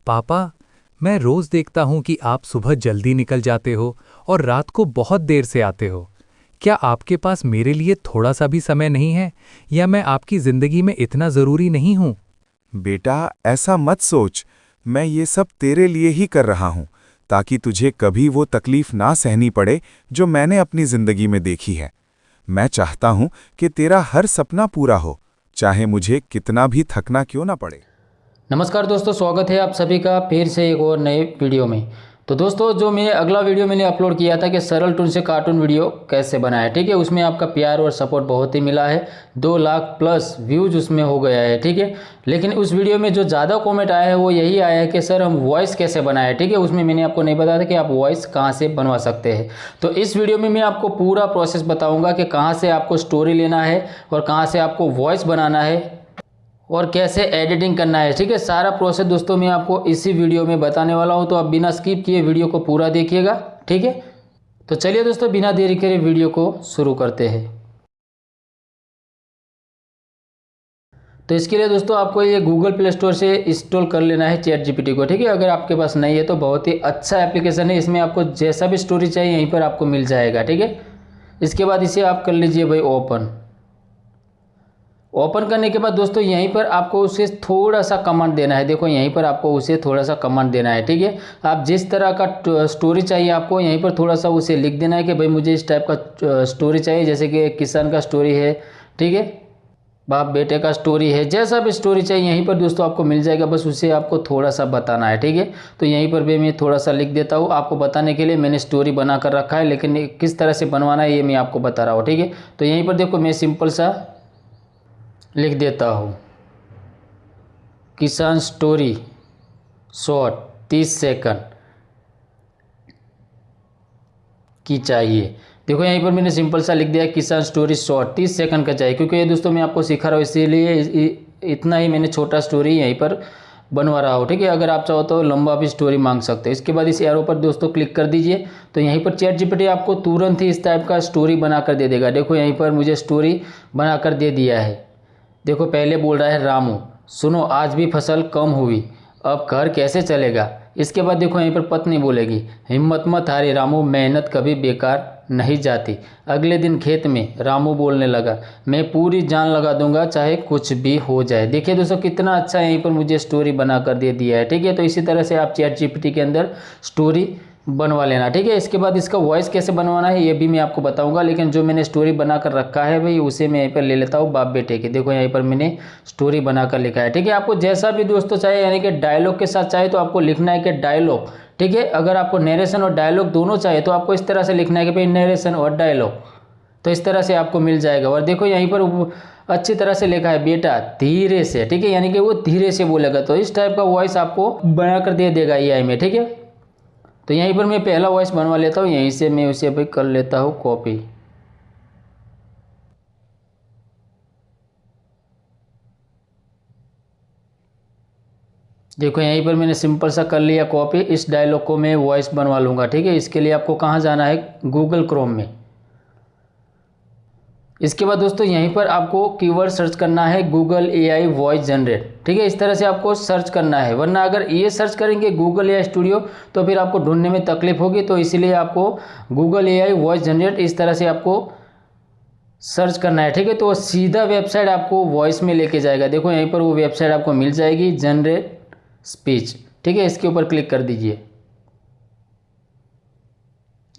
पापा, मैं रोज देखता हूँ कि आप सुबह जल्दी निकल जाते हो और रात को बहुत देर से आते हो। क्या आपके पास मेरे लिए थोड़ा सा भी समय नहीं है, या मैं आपकी जिंदगी में इतना जरूरी नहीं हूँ? बेटा, ऐसा मत सोच। मैं ये सब तेरे लिए ही कर रहा हूँ, ताकि तुझे कभी वो तकलीफ ना सहनी पड़े जो मैंने अपनी जिंदगी में देखी है। मैं चाहता हूँ कि तेरा हर सपना पूरा हो, चाहे मुझे कितना भी थकना क्यों ना पड़े। नमस्कार दोस्तों, स्वागत है आप सभी का फिर से एक और नए वीडियो में। तो दोस्तों, जो मैं अगला वीडियो मैंने अपलोड किया था कि सरल टून से कार्टून वीडियो कैसे बनाया, ठीक है, उसमें आपका प्यार और सपोर्ट बहुत ही मिला है। 2 लाख प्लस व्यूज उसमें हो गया है, ठीक है। लेकिन उस वीडियो में जो ज़्यादा कमेंट आया है वो यही आया है कि सर हम वॉइस कैसे बनाए, ठीक है। उसमें मैंने आपको नहीं बताया था कि आप वॉइस कहाँ से बनवा सकते हैं। तो इस वीडियो में मैं आपको पूरा प्रोसेस बताऊँगा कि कहाँ से आपको स्टोरी लेना है और कहाँ से आपको वॉइस बनाना है और कैसे एडिटिंग करना है, ठीक है। सारा प्रोसेस दोस्तों मैं आपको इसी वीडियो में बताने वाला हूं, तो आप बिना स्किप किए वीडियो को पूरा देखिएगा, ठीक है। तो चलिए दोस्तों, बिना देरी करे वीडियो को शुरू करते हैं। तो इसके लिए दोस्तों आपको ये गूगल प्ले स्टोर से इंस्टॉल कर लेना है चैट जीपीटी को, ठीक है। अगर आपके पास नहीं है तो बहुत ही अच्छा एप्लीकेशन है, इसमें आपको जैसा भी स्टोरी चाहिए यहीं पर आपको मिल जाएगा, ठीक है। इसके बाद इसे आप कर लीजिए भाई ओपन करने के बाद दोस्तों यहीं पर आपको उसे थोड़ा सा कमांड देना है। देखो यहीं पर आपको उसे थोड़ा सा कमांड देना है, ठीक है। आप जिस तरह का स्टोरी चाहिए आपको यहीं पर थोड़ा सा उसे लिख देना है कि भाई मुझे इस टाइप का स्टोरी चाहिए, जैसे कि किसान का स्टोरी है, ठीक है, बाप बेटे का स्टोरी है, जैसा भी स्टोरी चाहिए यहीं पर दोस्तों आपको मिल जाएगा। बस उसे आपको थोड़ा सा बताना है, ठीक है। तो यहीं पर भी मैं थोड़ा सा लिख देता हूँ आपको बताने के लिए। मैंने स्टोरी बना कर रखा है, लेकिन किस तरह से बनवाना है ये मैं आपको बता रहा हूँ, ठीक है। तो यहीं पर देखो मैं सिंपल सा लिख देता हूँ, किसान स्टोरी शॉर्ट 30 सेकंड की चाहिए। देखो यहीं पर मैंने सिंपल सा लिख दिया किसान स्टोरी शॉर्ट 30 सेकंड का चाहिए, क्योंकि ये दोस्तों मैं आपको सिखा रहा हूँ, इसीलिए इतना ही मैंने छोटा स्टोरी यहीं पर बनवा रहा हूँ, ठीक है। अगर आप चाहो तो लंबा भी स्टोरी मांग सकते हो। इसके बाद इस एरो पर दोस्तों क्लिक कर दीजिए, तो यहीं पर चैट जीपीटी आपको तुरंत ही इस टाइप का स्टोरी बनाकर दे देगा। देखो यहीं पर मुझे स्टोरी बनाकर दे दिया है। देखो पहले बोल रहा है रामू सुनो आज भी फसल कम हुई, अब घर कैसे चलेगा। इसके बाद देखो यहीं पर पत्नी बोलेगी, हिम्मत मत हारे रामू, मेहनत कभी बेकार नहीं जाती। अगले दिन खेत में रामू बोलने लगा, मैं पूरी जान लगा दूंगा चाहे कुछ भी हो जाए। देखिए दोस्तों कितना अच्छा यहीं पर मुझे स्टोरी बना कर दे दिया है, ठीक है। तो इसी तरह से आप चैट जीपीटी के अंदर स्टोरी बनवा लेना, ठीक है। इसके बाद इसका वॉइस कैसे बनवाना है ये भी मैं आपको बताऊंगा, लेकिन जो मैंने स्टोरी बना कर रखा है भाई उसे मैं यहीं पर ले लेता हूँ बाप बेटे की। देखो यहीं पर मैंने स्टोरी बनाकर लिखा है, ठीक है। आपको जैसा भी दोस्तों चाहिए, यानी कि डायलॉग के साथ चाहिए तो आपको लिखना है कि डायलॉग, ठीक है। अगर आपको नरेशन और डायलॉग दोनों चाहिए तो आपको इस तरह से लिखना है कि भाई नरेशन और डायलॉग, तो इस तरह से आपको मिल जाएगा। और देखो यहीं पर अच्छी तरह से लिखा है बेटा धीरे से, ठीक है, यानी कि वो धीरे से बोलेगा। तो इस टाइप का वॉइस आपको बनाकर दे देगा एआई में, ठीक है। तो यहीं पर मैं पहला वॉइस बनवा लेता हूँ, यहीं से मैं उसे भी कर लेता हूँ कॉपी। देखो यहीं पर मैंने सिंपल सा कर लिया कॉपी। इस डायलॉग को मैं वॉइस बनवा लूँगा, ठीक है। इसके लिए आपको कहाँ जाना है, गूगल क्रोम में। इसके बाद दोस्तों यहीं पर आपको कीवर्ड सर्च करना है गूगल एआई वॉइस जनरेट, ठीक है। इस तरह से आपको सर्च करना है, वरना अगर ये सर्च करेंगे गूगल एआई स्टूडियो तो फिर आपको ढूंढने में तकलीफ होगी। तो इसीलिए आपको गूगल एआई वॉइस जनरेट इस तरह से आपको सर्च करना है, ठीक है। तो सीधा वेबसाइट आपको वॉइस में लेके जाएगा। देखो यहीं पर वो वेबसाइट आपको मिल जाएगी, जनरेट स्पीच, ठीक है। इसके ऊपर क्लिक कर दीजिए।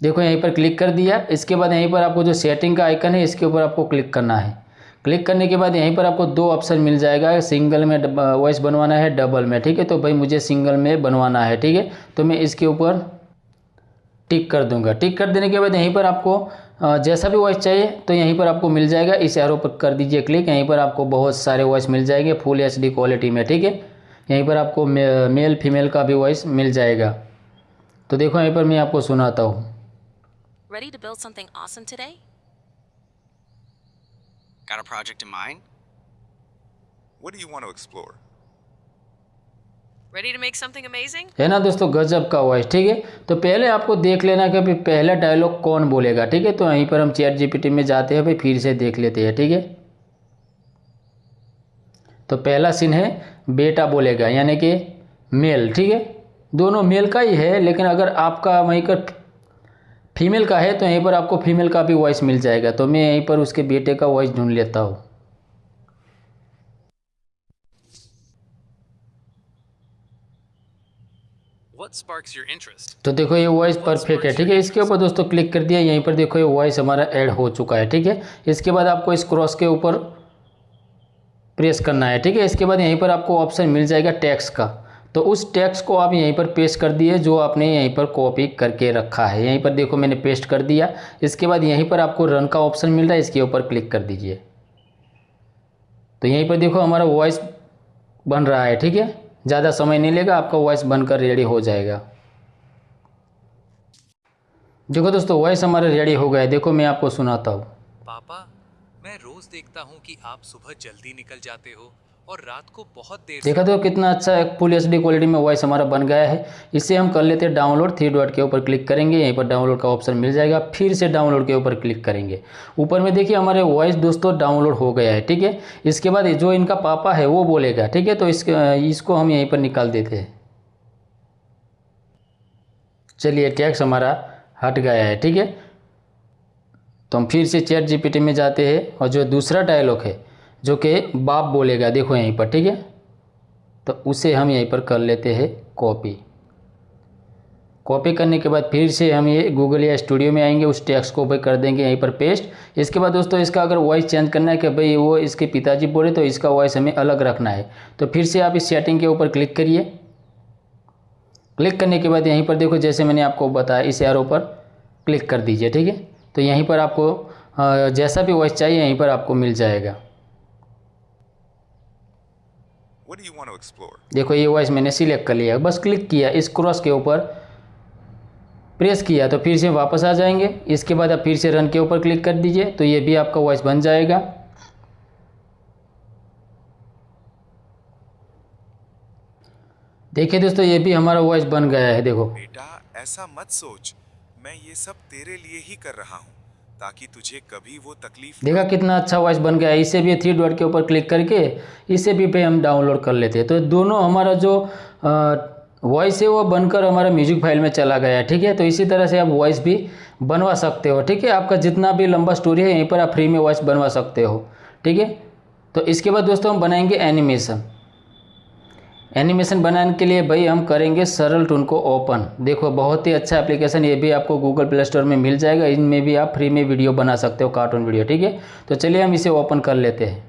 देखो यहीं पर क्लिक कर दिया। इसके बाद यहीं पर आपको जो सेटिंग का आइकन है इसके ऊपर आपको क्लिक करना है। क्लिक करने के बाद यहीं पर आपको 2 ऑप्शन मिल जाएगा, सिंगल में वॉइस बनवाना है, डबल में, ठीक है। तो भाई मुझे सिंगल में बनवाना है, ठीक है। तो मैं इसके ऊपर टिक कर दूंगा। टिक कर देने के बाद यहीं पर आपको जैसा भी वॉइस चाहिए तो यहीं पर आपको मिल जाएगा। इस एरो पर कर दीजिए क्लिक, यहीं पर आपको बहुत सारे वॉइस मिल जाएंगे फुल एचडी क्वालिटी में, ठीक है। यहीं पर आपको मेल फीमेल का भी वॉइस मिल जाएगा। तो देखो यहीं पर मैं आपको सुनाता हूँ। Ready to build something awesome today? Got a project in mind? What do you want to explore? Ready to make something amazing? है ना दोस्तों, गजब का वॉइस, ठीक है। तो पहले आपको देख लेना कि भाई पहला डायलॉग कौन बोलेगा, ठीक है। तो यहीं पर हम चैट जीपीटी में जाते हैं, भाई फिर से देख लेते हैं, ठीक है। तो पहला सीन है बेटा बोलेगा, यानी कि मेल, ठीक है, दोनों मेल का ही है, लेकिन अगर आपका वहीं का फीमेल का है तो यहीं पर आपको फीमेल का भी वॉइस मिल जाएगा। तो मैं यहीं पर उसके बेटे का वॉइस ढूंढ लेता हूँ। What sparks your interest? तो देखो ये वॉइस परफेक्ट है, ठीक है। इसके ऊपर दोस्तों क्लिक कर दिया, यहीं पर देखो ये वॉइस हमारा ऐड हो चुका है, ठीक है। इसके बाद आपको इस क्रॉस के ऊपर प्रेस करना है, ठीक है। इसके बाद यहीं पर आपको ऑप्शन मिल जाएगा टैक्स का, तो उस टैक्स को आप यहीं पर पेस्ट कर दिए जो आपने यहीं पर कॉपी करके रखा है। यहीं पर देखो मैंने पेस्ट कर दिया। इसके बाद यहीं पर आपको रन का ऑप्शन मिल रहा है, इसके ऊपर क्लिक कर दीजिए। तो यहीं पर देखो हमारा वॉइस बन रहा है, ठीक है। ज़्यादा समय नहीं लेगा, आपका वॉइस बनकर रेडी हो जाएगा। देखो दोस्तों वॉइस हमारा रेडी हो गया है। देखो मैं आपको सुनाता हूँ। पापा, मैं रोज देखता हूँ कि आप सुबह जल्दी निकल जाते हो और रात को बहुत देर देखा तो कितना अच्छा एक फुल एचडी क्वालिटी में वॉइस हमारा बन गया है। इसे हम कर लेते हैं डाउनलोड। 3 डॉट के ऊपर क्लिक करेंगे, यहीं पर डाउनलोड का ऑप्शन मिल जाएगा। फिर से डाउनलोड के ऊपर क्लिक करेंगे। ऊपर में देखिए हमारे वॉइस दोस्तों डाउनलोड हो गया है, ठीक है। इसके बाद जो इनका पापा है वो बोलेगा, ठीक है। तो इसको हम यहीं पर निकाल देते हैं। चलिए टैक्स हमारा हट गया है, ठीक है। तो हम फिर से चैट जीपीटी में जाते हैं और जो दूसरा डायलॉग है जो कि बाप बोलेगा, देखो यहीं पर, ठीक है। तो उसे हम यहीं पर कर लेते हैं कॉपी। कॉपी करने के बाद फिर से हम ये गूगल या स्टूडियो में आएंगे, उस टेक्स्ट को भी कर देंगे यहीं पर पेस्ट। इसके बाद दोस्तों इसका अगर वॉइस चेंज करना है कि भाई वो इसके पिताजी बोले तो इसका वॉइस हमें अलग रखना है, तो फिर से आप इस सेटिंग के ऊपर क्लिक करिए। क्लिक करने के बाद यहीं पर देखो जैसे मैंने आपको बताया इस एरो पर क्लिक कर दीजिए, ठीक है। तो यहीं पर आपको जैसा भी वॉइस चाहिए यहीं पर आपको मिल जाएगा। What do you want to explore? देखो ये वॉइस मैंने सिलेक्ट कर लिया, बस क्लिक किया, इस क्रॉस के ऊपर प्रेस किया तो फिर से वापस आ जाएंगे। इसके बाद आप फिर से रन के ऊपर क्लिक कर दीजिए, तो ये भी आपका वॉइस बन जाएगा। देखिए दोस्तों ये भी हमारा वॉइस बन गया है। देखो बेटा ऐसा मत सोच, मैं ये सब तेरे लिए ही कर रहा हूँ ताकि तुझे कभी वो तकलीफ देखा कितना अच्छा वॉइस बन गया है। इसे भी 3 डॉट के ऊपर क्लिक करके इसे भी पे हम डाउनलोड कर लेते हैं। तो दोनों हमारा जो वॉइस है वो बनकर हमारा म्यूजिक फाइल में चला गया है, ठीक है। तो इसी तरह से आप वॉइस भी बनवा सकते हो, ठीक है। आपका जितना भी लंबा स्टोरी है यहीं पर आप फ्री में वॉइस बनवा सकते हो, ठीक है। तो इसके बाद दोस्तों हम बनाएंगे एनिमेशन। एनिमेशन बनाने के लिए भाई हम करेंगे सरल टून को ओपन। देखो बहुत ही अच्छा एप्लीकेशन, ये भी आपको गूगल प्ले स्टोर में मिल जाएगा। इनमें भी आप फ्री में वीडियो बना सकते हो, कार्टून वीडियो, ठीक है। तो चलिए हम इसे ओपन कर लेते हैं।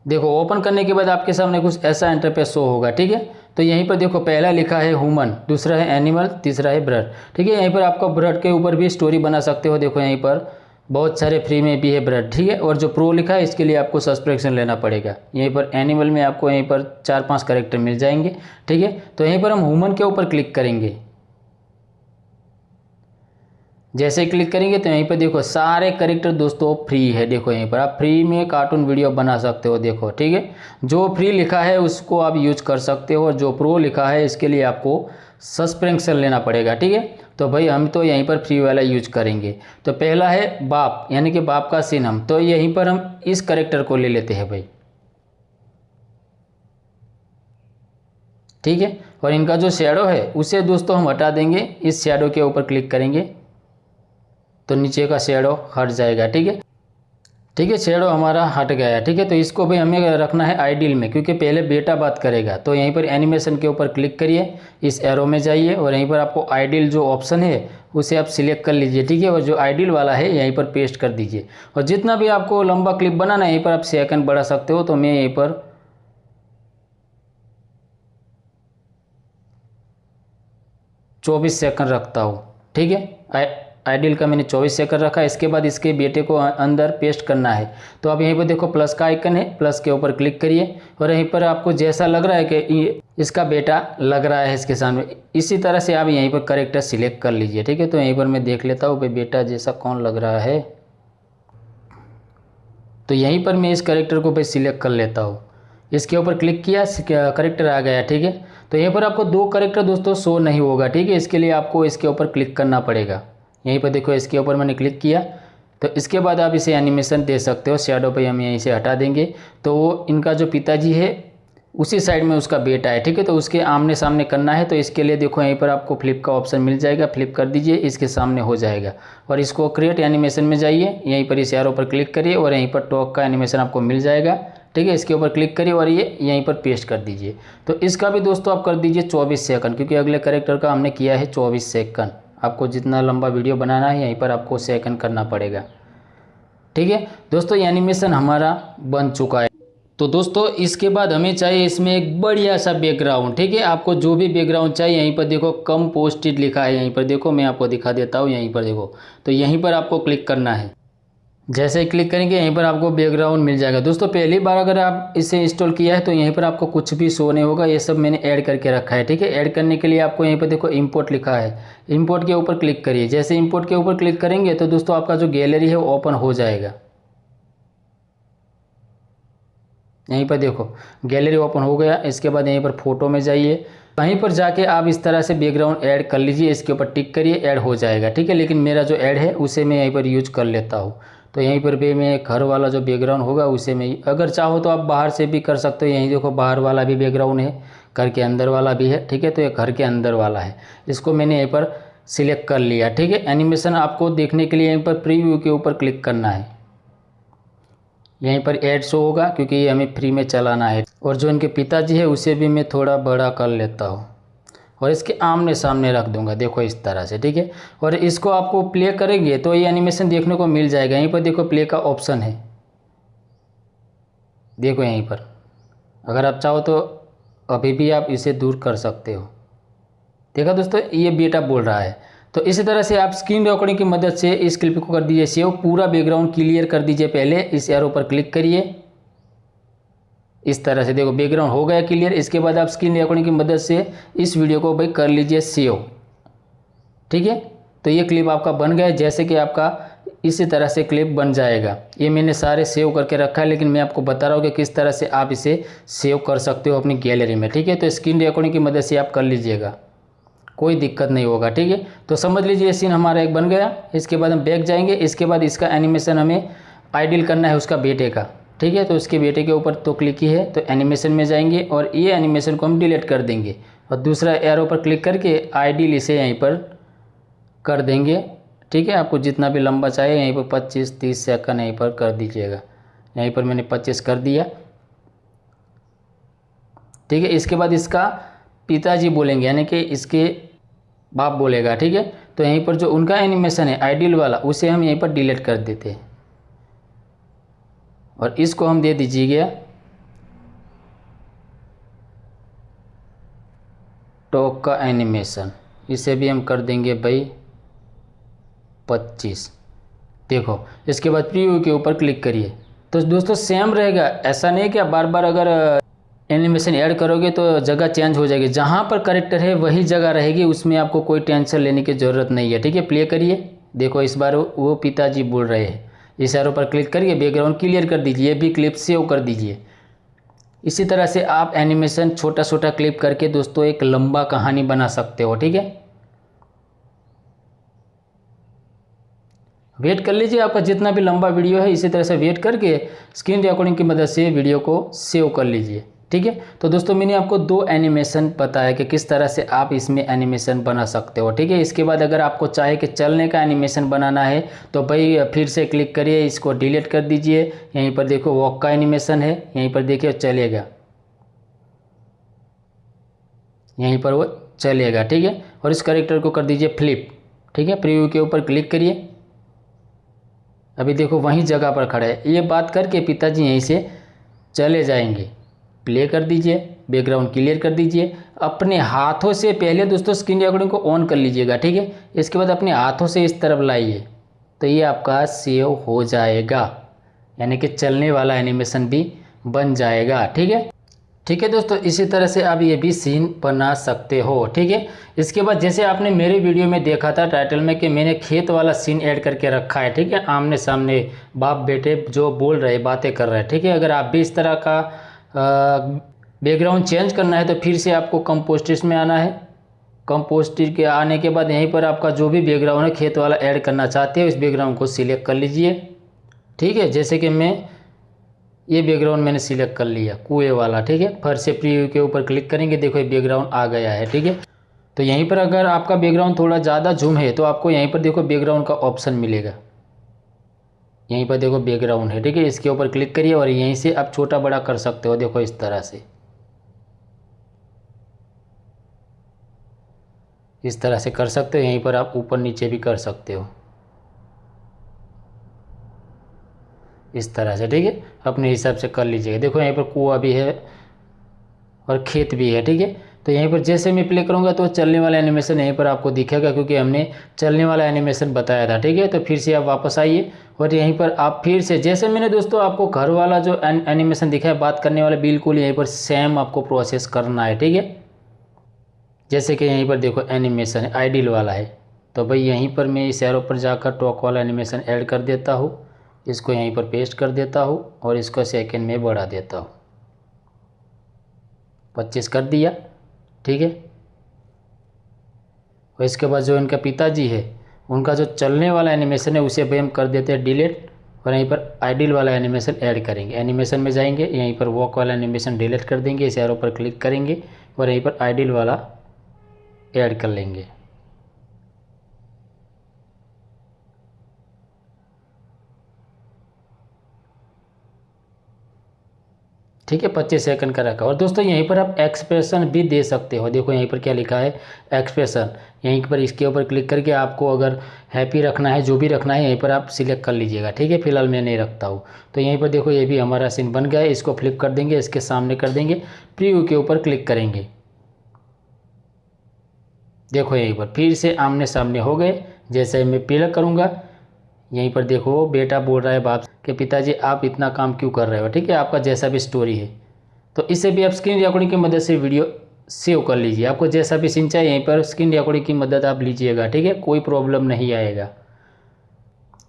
देखो ओपन करने के बाद आपके सामने कुछ ऐसा इंटरफेस शो होगा, ठीक है। तो यहीं पर देखो पहला लिखा है ह्यूमन, दूसरा है एनिमल, तीसरा है बर्ड, ठीक है। यहीं पर आपको बर्ड के ऊपर भी स्टोरी बना सकते हो। देखो यहीं पर बहुत सारे फ्री में भी है बर्ड, ठीक है। और जो प्रो लिखा है इसके लिए आपको सब्सक्रिप्शन लेना पड़ेगा। यहीं पर एनिमल में आपको यहीं पर 4-5 कैरेक्टर मिल जाएंगे, ठीक है। तो यहीं पर हम ह्यूमन के ऊपर क्लिक करेंगे। जैसे क्लिक करेंगे तो यहीं पर देखो सारे कैरेक्टर दोस्तों फ्री है। देखो यहीं पर आप फ्री में कार्टून वीडियो बना सकते हो, देखो, ठीक है। जो फ्री लिखा है उसको आप यूज कर सकते हो और जो प्रो लिखा है इसके लिए आपको सब्सक्रिप्शन लेना पड़ेगा, ठीक है। तो भाई हम तो यहीं पर फ्री वाला यूज करेंगे। तो पहला है बाप, यानी कि बाप का सीन हम, तो यहीं पर हम इस कैरेक्टर को ले लेते हैं भाई, ठीक है। और इनका जो शैडो है उसे दोस्तों हम हटा देंगे। इस शैडो के ऊपर क्लिक करेंगे तो नीचे का शैडो हट जाएगा, ठीक है, ठीक है। शैडो हमारा हट गया, ठीक है। तो इसको भी हमें रखना है आइडियल में, क्योंकि पहले बेटा बात करेगा। तो यहीं पर एनिमेशन के ऊपर क्लिक करिए, इस एरो में जाइए और यहीं पर आपको आइडियल जो ऑप्शन है उसे आप सिलेक्ट कर लीजिए, ठीक है। और जो आइडियल वाला है यहीं पर पेस्ट कर दीजिए। और जितना भी आपको लंबा क्लिप बनाना है यहीं पर आप सेकंड बढ़ा सकते हो। तो मैं यहीं पर 24 सेकंड रखता हूँ, ठीक है। आइडियल का मैंने 24 सेकंड रखा। इसके बाद इसके बेटे को अंदर पेस्ट करना है। तो आप यहीं पर देखो प्लस का आइकन है, प्लस के ऊपर क्लिक करिए और यहीं पर आपको जैसा लग रहा है कि इसका बेटा लग रहा है इसके सामने, इसी तरह से आप यहीं पर कैरेक्टर सिलेक्ट कर लीजिए, ठीक है। तो यहीं पर मैं देख लेता हूँ भाई बेटा जैसा कौन लग रहा है। तो यहीं पर मैं इस कैरेक्टर को भाई सिलेक्ट कर लेता हूँ। इसके ऊपर क्लिक किया, कैरेक्टर आ गया, ठीक है। तो यहाँ पर आपको 2 कैरेक्टर दोस्तों शो नहीं होगा, ठीक है। इसके लिए आपको इसके ऊपर क्लिक करना पड़ेगा। यहीं पर देखो इसके ऊपर मैंने क्लिक किया। तो इसके बाद आप इसे एनिमेशन दे सकते हो। शैडो पे हम यहीं से हटा देंगे। तो वो इनका जो पिताजी है उसी साइड में उसका बेटा है, ठीक है। तो उसके आमने सामने करना है, तो इसके लिए देखो यहीं पर आपको फ्लिप का ऑप्शन मिल जाएगा, फ्लिप कर दीजिए, इसके सामने हो जाएगा। और इसको क्रिएट एनिमेशन में जाइए, यहीं पर इस एरो पर क्लिक करिए और यहीं पर टॉक का एनिमेशन आपको मिल जाएगा, ठीक है। इसके ऊपर क्लिक करिए और ये यहीं पर पेस्ट कर दीजिए। तो इसका भी दोस्तों आप कर दीजिए 24 सेकंड, क्योंकि अगले कैरेक्टर का हमने किया है 24 सेकंड। आपको जितना लंबा वीडियो बनाना है यहीं पर आपको सेकंड करना पड़ेगा, ठीक है दोस्तों। ये एनिमेशन हमारा बन चुका है। तो दोस्तों इसके बाद हमें चाहिए इसमें एक बढ़िया सा बैकग्राउंड, ठीक है। आपको जो भी बैकग्राउंड चाहिए यहीं पर देखो कंपोस्टेड लिखा है, यहीं पर देखो, मैं आपको दिखा देता हूँ, यहीं पर देखो। तो यहीं पर आपको क्लिक करना है। जैसे ही क्लिक करेंगे यहीं पर आपको बैकग्राउंड मिल जाएगा। दोस्तों पहली बार अगर आप इसे इंस्टॉल किया है तो यहीं पर आपको कुछ भी शो नहीं होगा, ये सब मैंने ऐड करके रखा है, ठीक है। ऐड करने के लिए आपको यहीं पर देखो इंपोर्ट लिखा है, इंपोर्ट के ऊपर क्लिक करिए। जैसे इंपोर्ट के ऊपर क्लिक करेंगे तो दोस्तों आपका जो गैलरी है वो ओपन हो जाएगा। यहीं पर देखो गैलरी ओपन हो गया। इसके बाद यहीं पर फोटो में जाइए, वहीं पर जाके आप इस तरह से बैकग्राउंड ऐड कर लीजिए, इसके ऊपर टिक करिए, ऐड हो जाएगा, ठीक है। लेकिन मेरा जो ऐड है उसे मैं यहीं पर यूज कर लेता हूँ। तो यहीं पर भी मैं घर वाला जो बैकग्राउंड होगा उसे मैं, अगर चाहो तो आप बाहर से भी कर सकते हो। यहीं देखो बाहर वाला भी बैकग्राउंड है, घर के अंदर वाला भी है, ठीक है। तो ये घर के अंदर वाला है, इसको मैंने यहीं पर सिलेक्ट कर लिया, ठीक है। एनिमेशन आपको देखने के लिए यहीं पर प्रीव्यू के ऊपर क्लिक करना है, यहीं पर ऐड शो होगा क्योंकि ये हमें फ्री में चलाना है। और जो इनके पिताजी है उसे भी मैं थोड़ा बड़ा कर लेता हूँ और इसके आमने सामने रख दूंगा, देखो इस तरह से, ठीक है। और इसको आपको प्ले करेंगे तो ये एनिमेशन देखने को मिल जाएगा। यहीं पर देखो प्ले का ऑप्शन है, देखो यहीं पर। अगर आप चाहो तो अभी भी आप इसे दूर कर सकते हो। देखा दोस्तों, ये बेटा बोल रहा है। तो इसी तरह से आप स्क्रीन रिकॉर्डिंग की मदद से इस क्लिप को कर दीजिए सेव, पूरा बैकग्राउंड क्लियर कर दीजिए। पहले इस एरो पर क्लिक करिए, इस तरह से देखो बैकग्राउंड हो गया क्लियर। इसके बाद आप स्क्रीन रिकॉर्डिंग की मदद से इस वीडियो को भाई कर लीजिए सेव, ठीक है। तो ये क्लिप आपका बन गया, जैसे कि आपका इसी तरह से क्लिप बन जाएगा। ये मैंने सारे सेव करके रखा है, लेकिन मैं आपको बता रहा हूँ कि किस तरह से आप इसे सेव कर सकते हो अपनी गैलरी में, ठीक है। तो स्क्रीन रिकॉर्डिंग की मदद से आप कर लीजिएगा, कोई दिक्कत नहीं होगा, ठीक है। तो समझ लीजिए सीन हमारा एक बन गया। इसके बाद हम बैक जाएंगे। इसके बाद इसका एनिमेशन हमें आइडल करना है उसका बेटे का, ठीक है। तो उसके बेटे के ऊपर तो क्लिक ही है, तो एनिमेशन में जाएंगे और ये एनिमेशन को हम डिलीट कर देंगे और दूसरा एरो पर क्लिक करके आइडल इसे यहीं पर कर देंगे, ठीक है। आपको जितना भी लंबा चाहिए यहीं पर 25-30 सेकंड यहीं पर कर दीजिएगा। यहीं पर मैंने 25 कर दिया, ठीक है। इसके बाद इसका पिताजी बोलेंगे, यानी कि इसके बाप बोलेगा, ठीक है। तो यहीं पर जो उनका एनिमेशन है आइडल वाला उसे हम यहीं पर डिलीट कर देते हैं और इसको हम दे दीजिएगा टॉक का एनिमेशन, इसे भी हम कर देंगे भाई 25। देखो इसके बाद प्रीव्यू के ऊपर क्लिक करिए। तो दोस्तों सेम रहेगा, ऐसा नहीं कि आप बार बार अगर एनिमेशन ऐड करोगे तो जगह चेंज हो जाएगी। जहाँ पर कैरेक्टर है वही जगह रहेगी, उसमें आपको कोई टेंशन लेने की ज़रूरत नहीं है, ठीक है। प्ले करिए, देखो इस बार वो पिताजी बोल रहे हैं। इस एरो पर क्लिक करिए, बैकग्राउंड क्लियर कर दीजिए, ये भी क्लिप सेव कर दीजिए। इसी तरह से आप एनिमेशन छोटा छोटा क्लिप करके दोस्तों एक लंबा कहानी बना सकते हो, ठीक है। वेट कर लीजिए, आपका जितना भी लंबा वीडियो है इसी तरह से वेट करके स्क्रीन रिकॉर्डिंग की मदद से वीडियो को सेव कर लीजिए, ठीक है। तो दोस्तों मैंने आपको 2 एनिमेशन बताया कि किस तरह से आप इसमें एनिमेशन बना सकते हो, ठीक है। इसके बाद अगर आपको चाहे कि चलने का एनिमेशन बनाना है तो भाई फिर से क्लिक करिए, इसको डिलीट कर दीजिए। यहीं पर देखो वॉक का एनिमेशन है, यहीं पर देखिए चलेगा, यहीं पर वो चलेगा, ठीक है। और इस कैरेक्टर को कर दीजिए फ्लिप, ठीक है। प्रीव्यू के ऊपर क्लिक करिए, अभी देखो वहीं जगह पर खड़ा है। ये बात करके पिताजी यहीं से चले जाएंगे। प्ले कर दीजिए, बैकग्राउंड क्लियर कर दीजिए। अपने हाथों से पहले दोस्तों स्क्रीन रिकॉर्डिंग को ऑन कर लीजिएगा, ठीक है। इसके बाद अपने हाथों से इस तरफ लाइए, तो ये आपका सेव हो जाएगा, यानी कि चलने वाला एनिमेशन भी बन जाएगा, ठीक है। ठीक है दोस्तों, इसी तरह से आप ये भी सीन बना सकते हो, ठीक है। इसके बाद जैसे आपने मेरे वीडियो में देखा था टाइटल में कि मैंने खेत वाला सीन ऐड करके रखा है, ठीक है। आमने सामने बाप बेटे जो बोल रहे बातें कर रहे हैं, ठीक है। अगर आप भी इस तरह का बैकग्राउंड चेंज करना है तो फिर से आपको कंपोस्टिस में आना है। कंपोस्टिस के आने के बाद यहीं पर आपका जो भी बैकग्राउंड है खेत वाला ऐड करना चाहते हो इस बैकग्राउंड को सिलेक्ट कर लीजिए, ठीक है। जैसे कि मैं ये बैकग्राउंड मैंने सिलेक्ट कर लिया कुएं वाला, ठीक है। फिर से प्रीव्यू के ऊपर क्लिक करेंगे, देखो ये बैकग्राउंड आ गया है, ठीक है। तो यहीं पर अगर आपका बैकग्राउंड थोड़ा ज़्यादा जूम है तो आपको यहीं पर देखो बैकग्राउंड का ऑप्शन मिलेगा, यहीं पर देखो बैकग्राउंड है, ठीक है। इसके ऊपर क्लिक करिए और यहीं से आप छोटा बड़ा कर सकते हो, देखो इस तरह से, इस तरह से कर सकते हो। यहीं पर आप ऊपर नीचे भी कर सकते हो, इस तरह से, ठीक है। अपने हिसाब से कर लीजिएगा। देखो यहीं पर कुआं भी है और खेत भी है, ठीक है। तो यहीं पर जैसे मैं प्ले करूँगा तो चलने वाला एनिमेशन यहीं पर आपको दिखेगा, क्योंकि हमने चलने वाला एनिमेशन बताया था, ठीक है। तो फिर से आप वापस आइए और यहीं पर आप फिर से, जैसे मैंने दोस्तों आपको घर वाला जो एनिमेशन दिखाया बात करने वाला, बिल्कुल यहीं पर सेम आपको प्रोसेस करना है, ठीक है। जैसे कि यहीं पर देखो एनिमेशन है, आइडियल वाला है, तो भाई यहीं पर मैं इस एरो पर जाकर टॉक वाला एनिमेशन ऐड कर देता हूँ, इसको यहीं पर पेस्ट कर देता हूँ और इसको सेकंड में बढ़ा देता हूँ, 25 कर दिया, ठीक है। और इसके बाद जो इनका पिताजी है उनका जो चलने वाला एनिमेशन है उसे भी हम कर देते हैं डिलीट और यहीं पर आइडियल वाला एनिमेशन ऐड करेंगे। एनिमेशन में जाएंगे, यहीं पर वॉक वाला एनिमेशन डिलीट कर देंगे, इस एरो पर क्लिक करेंगे और यहीं पर आइडियल वाला ऐड कर लेंगे। ठीक है, 25 सेकंड का रखा। और दोस्तों यहीं पर आप एक्सप्रेशन भी दे सकते हो, देखो यहीं पर क्या लिखा है एक्सप्रेशन, यहीं पर इसके ऊपर क्लिक करके आपको अगर हैप्पी रखना है, जो भी रखना है यहीं पर आप सिलेक्ट कर लीजिएगा, ठीक है। फिलहाल मैं नहीं रखता हूँ। तो यहीं पर देखो ये भी हमारा सीन बन गया है, इसको फ्लिप कर देंगे, इसके सामने कर देंगे, प्रीव्यू के ऊपर क्लिक करेंगे, देखो यहीं पर फिर से आमने सामने हो गए। जैसे मैं प्ले करूँगा, यहीं पर देखो बेटा बोल रहा है बाप कि पिताजी आप इतना काम क्यों कर रहे हो, ठीक है। आपका जैसा भी स्टोरी है तो इसे भी आप स्क्रीन रिकॉर्डिंग की मदद से वीडियो सेव कर लीजिए। आपको जैसा भी सीन चाहिए यहीं पर स्क्रीन रिकॉर्डिंग की मदद आप लीजिएगा, ठीक है, कोई प्रॉब्लम नहीं आएगा।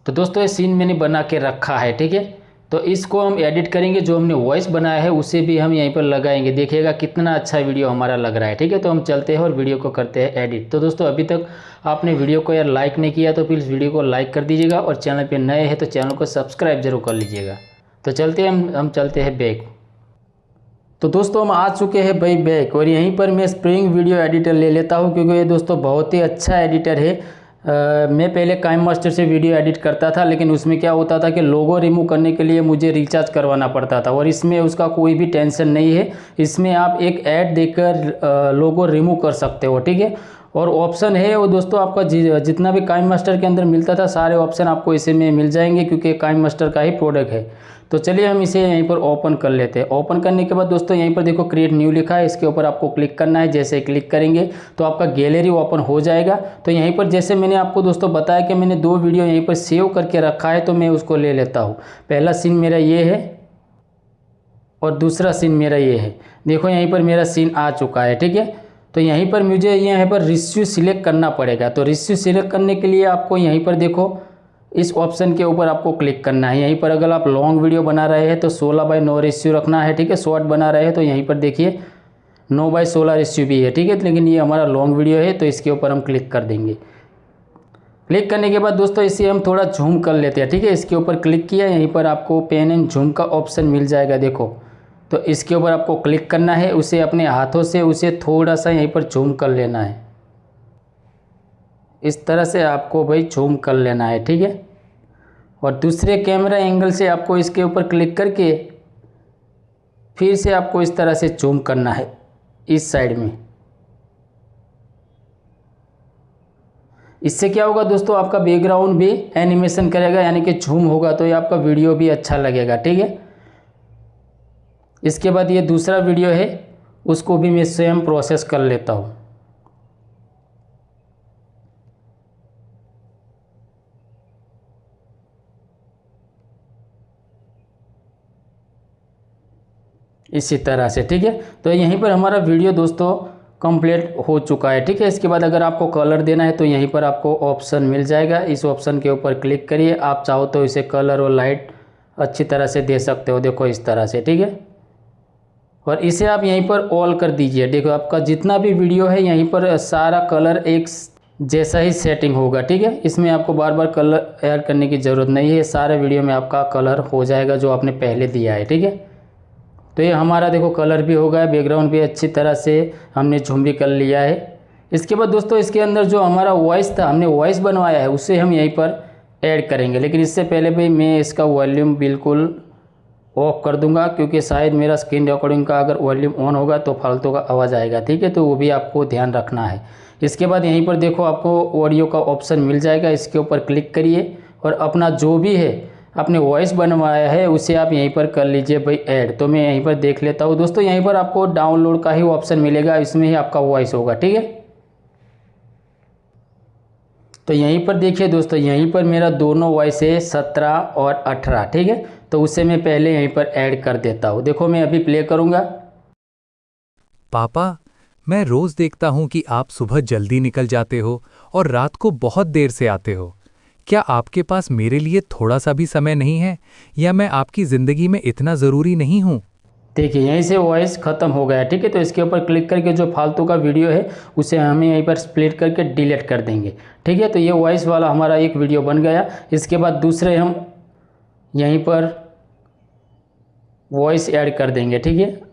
तो दोस्तों ये सीन मैंने बना के रखा है, ठीक है। तो इसको हम एडिट करेंगे, जो हमने वॉइस बनाया है उसे भी हम यहीं पर लगाएंगे, देखिएगा कितना अच्छा वीडियो हमारा लग रहा है, ठीक है। तो हम चलते हैं और वीडियो को करते हैं एडिट। तो दोस्तों अभी तक आपने वीडियो को यार लाइक नहीं किया तो प्लीज़ वीडियो को लाइक कर दीजिएगा और चैनल पे नए हैं तो चैनल को सब्सक्राइब जरूर कर लीजिएगा। तो चलते हैं हम चलते हैं बैक। तो दोस्तों हम आ चुके हैं भाई बैक और यहीं पर मैं स्प्रिंग वीडियो एडिटर ले लेता हूँ, क्योंकि ये दोस्तों बहुत ही अच्छा एडिटर है। मैं पहले काइममास्टर से वीडियो एडिट करता था, लेकिन उसमें क्या होता था कि लोगो रिमूव करने के लिए मुझे रिचार्ज करवाना पड़ता था, और इसमें उसका कोई भी टेंशन नहीं है। इसमें आप एक ऐड देकर लोगो रिमूव कर सकते हो, ठीक है। और ऑप्शन है वो दोस्तों आपका जितना भी काइममास्टर के अंदर मिलता था सारे ऑप्शन आपको इसे में मिल जाएंगे, क्योंकि काइममास्टर का ही प्रोडक्ट है। तो चलिए हम इसे यहीं पर ओपन कर लेते हैं। ओपन करने के बाद दोस्तों यहीं पर देखो क्रिएट न्यू लिखा है, इसके ऊपर आपको क्लिक करना है। जैसे क्लिक करेंगे तो आपका गैलरी ओपन हो जाएगा। तो यहीं पर जैसे मैंने आपको दोस्तों बताया कि मैंने 2 वीडियो यहीं पर सेव करके रखा है, तो मैं उसको ले लेता हूँ। पहला सीन मेरा ये है और दूसरा सीन मेरा ये है। देखो यहीं पर मेरा सीन आ चुका है, ठीक है। तो यहीं पर मुझे यहाँ पर रिस्यू सिलेक्ट करना पड़ेगा। तो रिस्यू सिलेक्ट करने के लिए आपको यहीं पर देखो इस ऑप्शन के ऊपर आपको क्लिक करना है। यहीं पर अगर आप लॉन्ग वीडियो बना रहे हैं तो 16:9 रेशियो रखना है, ठीक है। शॉर्ट बना रहे हैं तो यहीं पर देखिए 9:16 रेशियो भी है, ठीक है। लेकिन ये हमारा लॉन्ग वीडियो है तो इसके ऊपर हम क्लिक कर देंगे। क्लिक करने के बाद दोस्तों इसे हम थोड़ा झूम कर लेते हैं, ठीक है। इसके ऊपर क्लिक किया, यहीं पर आपको पेन एंड झूम का ऑप्शन मिल जाएगा, देखो। तो इसके ऊपर आपको क्लिक करना है, उसे अपने हाथों से उसे थोड़ा सा यहीं पर झूम कर लेना है। इस तरह से आपको भाई झूम कर लेना है, ठीक है। और दूसरे कैमरा एंगल से आपको इसके ऊपर क्लिक करके फिर से आपको इस तरह से झूम करना है इस साइड में। इससे क्या होगा दोस्तों, आपका बैकग्राउंड भी एनिमेशन करेगा, यानी कि झूम होगा, तो ये आपका वीडियो भी अच्छा लगेगा, ठीक है। इसके बाद ये दूसरा वीडियो है, उसको भी मैं सेम प्रोसेस कर लेता हूँ। इसी तरह से, ठीक है। तो यहीं पर हमारा वीडियो दोस्तों कंप्लीट हो चुका है, ठीक है। इसके बाद अगर आपको कलर देना है तो यहीं पर आपको ऑप्शन मिल जाएगा, इस ऑप्शन के ऊपर क्लिक करिए। आप चाहो तो इसे कलर और लाइट अच्छी तरह से दे सकते हो, देखो इस तरह से, ठीक है। और इसे आप यहीं पर ऑल कर दीजिए। देखो आपका जितना भी वीडियो है यहीं पर सारा कलर एक जैसा ही सेटिंग होगा, ठीक है। इसमें आपको बार बार कलर ऐड करने की ज़रूरत नहीं है, सारे वीडियो में आपका कलर हो जाएगा जो आपने पहले दिया है, ठीक है। तो ये हमारा देखो कलर भी हो गया, बैकग्राउंड भी अच्छी तरह से हमने झूम भी कर लिया है। इसके बाद दोस्तों इसके अंदर जो हमारा वॉइस था, हमने वॉइस बनवाया है, उसे हम यहीं पर ऐड करेंगे। लेकिन इससे पहले भी मैं इसका वॉल्यूम बिल्कुल ऑफ कर दूंगा, क्योंकि शायद मेरा स्क्रीन रिकॉर्डिंग का अगर वॉल्यूम ऑन होगा तो फालतू का आवाज़ आएगा, ठीक है। तो वो भी आपको ध्यान रखना है। इसके बाद यहीं पर देखो आपको ऑडियो का ऑप्शन मिल जाएगा, इसके ऊपर क्लिक करिए और अपना जो भी है आपने वॉइस बनवाया है उसे आप यहीं पर कर लीजिए भाई ऐड। तो मैं यहीं पर देख लेता हूँ दोस्तों, यहीं पर आपको डाउनलोड का ही ऑप्शन मिलेगा, इसमें ही आपका वॉइस होगा, ठीक है। तो यहीं पर देखिए दोस्तों, यहीं पर मेरा दोनों वॉइस है 17 और 18, ठीक है। तो उसे मैं पहले यहीं पर ऐड कर देता हूँ। देखो मैं अभी प्ले करूँगा। पापा, मैं रोज देखता हूँ कि आप सुबह जल्दी निकल जाते हो और रात को बहुत देर से आते हो। क्या आपके पास मेरे लिए थोड़ा सा भी समय नहीं है, या मैं आपकी ज़िंदगी में इतना ज़रूरी नहीं हूँ? देखिए यहीं से वॉइस ख़त्म हो गया, ठीक है। तो इसके ऊपर क्लिक करके जो फालतू का वीडियो है उसे हमें यहीं पर स्प्लिट करके डिलीट कर देंगे, ठीक है। तो ये वॉइस वाला हमारा एक वीडियो बन गया। इसके बाद दूसरे हम यहीं पर वॉइस ऐड कर देंगे, ठीक है।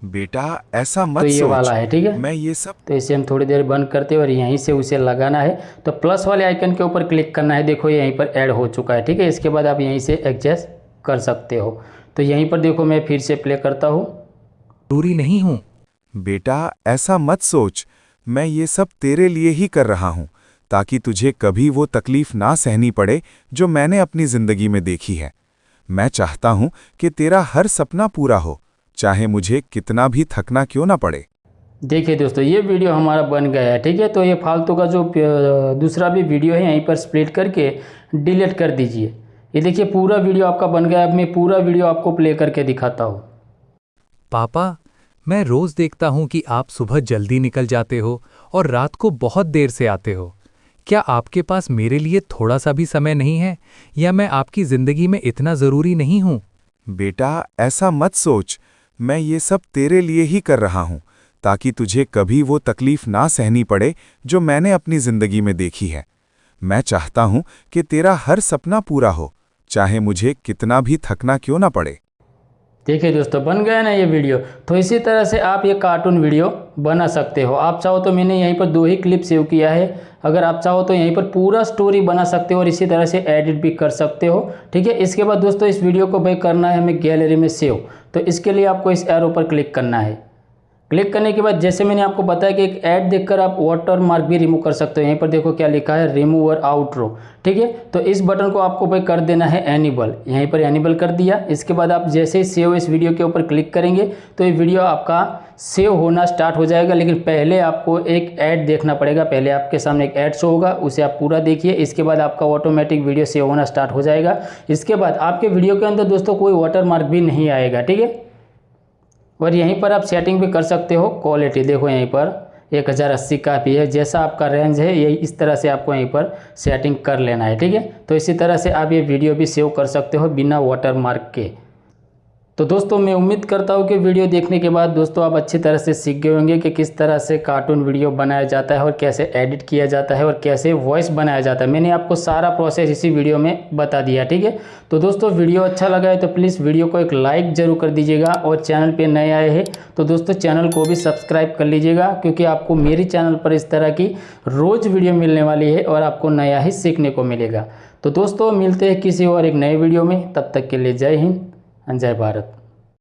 बेटा ऐसा मत तो ये सोच, वाला है, ठीक है। मैं ये सब तो इसे हम थोड़ी देर बंद करते हैं और यहीं से उसे लगाना है। तो प्लस वाले आइकन के ऊपर क्लिक करना है, देखो यहीं पर ऐड हो चुका है, ठीक है। इसके बाद आप यहीं से एडजस्ट कर सकते हो। तो यहीं पर देखो मैं फिर से प्ले करता हूँ। ज़रूरी नहीं हूँ। बेटा ऐसा मत सोच, मैं ये सब तेरे लिए ही कर रहा हूँ, ताकि तुझे कभी वो तकलीफ ना सहनी पड़े जो मैंने अपनी जिंदगी में देखी है। मैं चाहता हूँ कि तेरा हर सपना पूरा हो, चाहे मुझे कितना भी थकना क्यों ना पड़े। देखिए दोस्तों ये वीडियो हमारा बन गया है, ठीक है। तो ये फालतू का जो दूसरा भी वीडियो है यहीं पर स्प्लिट करके डिलीट कर दीजिए। ये देखिए पूरा वीडियो आपका बन गया। अब मैं पूरा वीडियो आपको प्ले करके दिखाता हूँ। पापा, मैं रोज देखता हूँ कि आप सुबह जल्दी निकल जाते हो और रात को बहुत देर से आते हो। क्या आपके पास मेरे लिए थोड़ा सा भी समय नहीं है, या मैं आपकी ज़िंदगी में इतना ज़रूरी नहीं हूँ? बेटा ऐसा मत सोच, मैं ये सब तेरे लिए ही कर रहा हूँ, ताकि तुझे कभी वो तकलीफ ना सहनी पड़े जो मैंने अपनी जिंदगी में देखी है। मैं चाहता हूँ कि तेरा हर सपना पूरा हो, चाहे मुझे कितना भी थकना क्यों ना पड़े। देखिए दोस्तों बन गया ना ये वीडियो। तो इसी तरह से आप ये कार्टून वीडियो बना सकते हो। आप चाहो तो मैंने यहीं पर 2 ही क्लिप सेव किया है, अगर आप चाहो तो यहीं पर पूरा स्टोरी बना सकते हो और इसी तरह से एडिट भी कर सकते हो, ठीक है। इसके बाद दोस्तों इस वीडियो को भाई करना है हमें गैलरी में सेव। तो इसके लिए आपको इस एरो पर क्लिक करना है। क्लिक करने के बाद जैसे मैंने आपको बताया कि एक ऐड देखकर आप वाटर मार्क भी रिमूव कर सकते हो। यहीं पर देखो क्या लिखा है, रिमूवर आउटरो, ठीक है। तो इस बटन को आपको भाई कर देना है एनेबल। यहीं पर एनेबल कर दिया। इसके बाद आप जैसे ही सेव इस वीडियो के ऊपर क्लिक करेंगे तो ये वीडियो आपका सेव होना स्टार्ट हो जाएगा। लेकिन पहले आपको एक ऐड देखना पड़ेगा। पहले आपके सामने एक ऐड शो होगा, उसे आप पूरा देखिए। इसके बाद आपका ऑटोमेटिक वीडियो सेव होना स्टार्ट हो जाएगा। इसके बाद आपके वीडियो के अंदर दोस्तों कोई वाटर मार्क भी नहीं आएगा, ठीक है। और यहीं पर आप सेटिंग भी कर सकते हो। क्वालिटी देखो यहीं पर 1080 का भी है, जैसा आपका रेंज है यही इस तरह से आपको यहीं पर सेटिंग कर लेना है, ठीक है। तो इसी तरह से आप ये वीडियो भी सेव कर सकते हो बिना वाटर मार्क के। तो दोस्तों मैं उम्मीद करता हूँ कि वीडियो देखने के बाद दोस्तों आप अच्छी तरह से सीख गए होंगे कि किस तरह से कार्टून वीडियो बनाया जाता है और कैसे एडिट किया जाता है और कैसे वॉइस बनाया जाता है। मैंने आपको सारा प्रोसेस इसी वीडियो में बता दिया, ठीक है। तो दोस्तों वीडियो अच्छा लगा है तो प्लीज़ वीडियो को एक लाइक ज़रूर कर दीजिएगा, और चैनल पर नए आए हैं तो दोस्तों चैनल को भी सब्सक्राइब कर लीजिएगा, क्योंकि आपको मेरी चैनल पर इस तरह की रोज़ वीडियो मिलने वाली है और आपको नया ही सीखने को मिलेगा। तो दोस्तों मिलते हैं किसी और एक नए वीडियो में, तब तक के लिए जय हिंद, जय भारत।